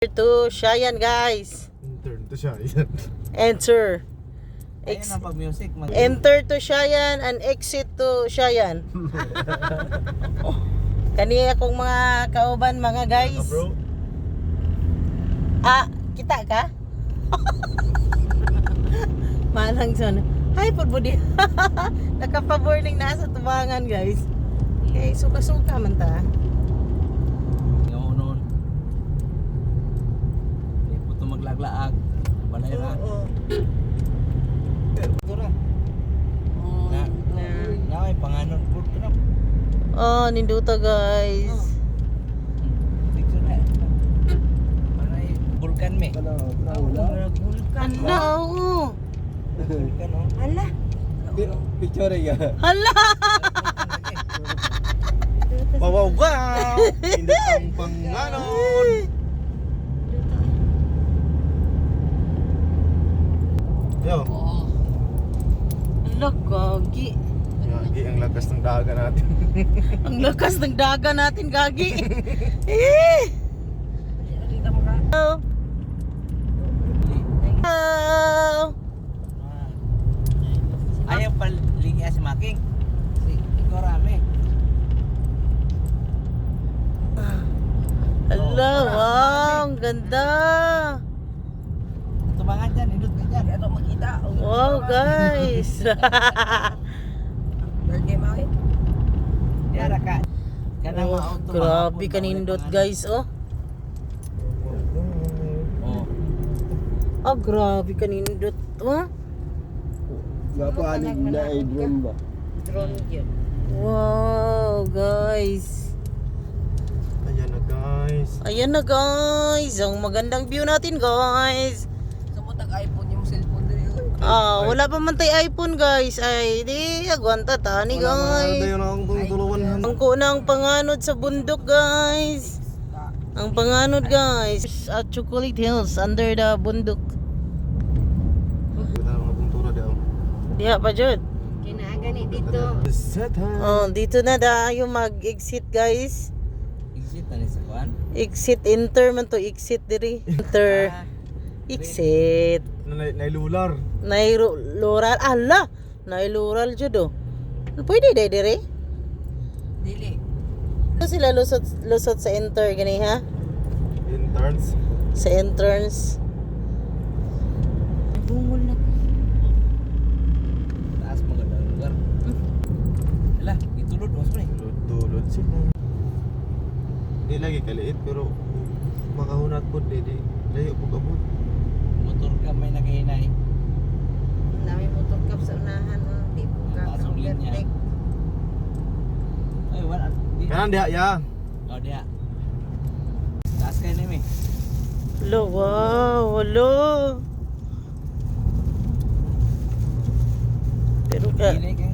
To Shayan, guys. Turn to Shayan. Enter. Ayun ang pag-music. Enter to Shayan and exit to Shayan. Kani akong mga kauban, mga guys. Bro. Kita ka? Manang son. Hi, Pudbudi. Nakapa-boarding na sa tubangan, guys. Okay, suka-suka man ta. Maglaglaag balay ra dura na ay panganon food crap Ninduta, guys. picture na panay vulkan me vulkan Oo. vulkan Hala. picture ya Hala. Wow, wow. Hindi ang panganon. Yo. Hala, gagi. Gagi ang lakas ng daga natin. Ang lakas ng daga natin, gagi. Eh. Hello. Hello. ayaw paligi si Making si Ikorame Hala, wow, ang ganda. tumangan dyan indot ka dyan ano makita Wow, guys. birthday Making yara ka kanang Oh, grabe kanindot, guys. Oh, grabe kanindot. Oh. Gapanig na ay drone ba? Drone yun. Wow, guys. Ayan na, guys. Ayan na, guys. Ang magandang view natin, guys. Sumutag iPhone yung cellphone din Wala pa man tayo iPhone, guys. Ay, di, agwanta tani, Wala guys. na akong tuluwan. Ang kunang panganod sa bundok, guys. Ang panganod, guys. At Chocolate Hills, under the bundok. Wala na mga puntura daw. Diha pa, Jod. Kinagani dito. Set ha. Oh, dito na tayo mag-exit, guys. exit na ni sa kuan Exit, enter man to, exit diri. Enter. Exit. Nailular. Nailural. Ala! Nailural, Jod, oh. Pwede day diri? dili Ito sila lusot sa enter, gani ha? Interns. Sa entrance. Bungol na. taas magandang lugar ala itulod mo sa Tulod sila. Di lagi kaliit pero makahunat po di layo po kabut. motor ka may nakahinay Dami motor kap sa unahan. Di po ka Pasok linya. overtake. ay wala di Kanan diha ya. dia taas kayo na mi Hello, wow, hello. Pero ka, dili kay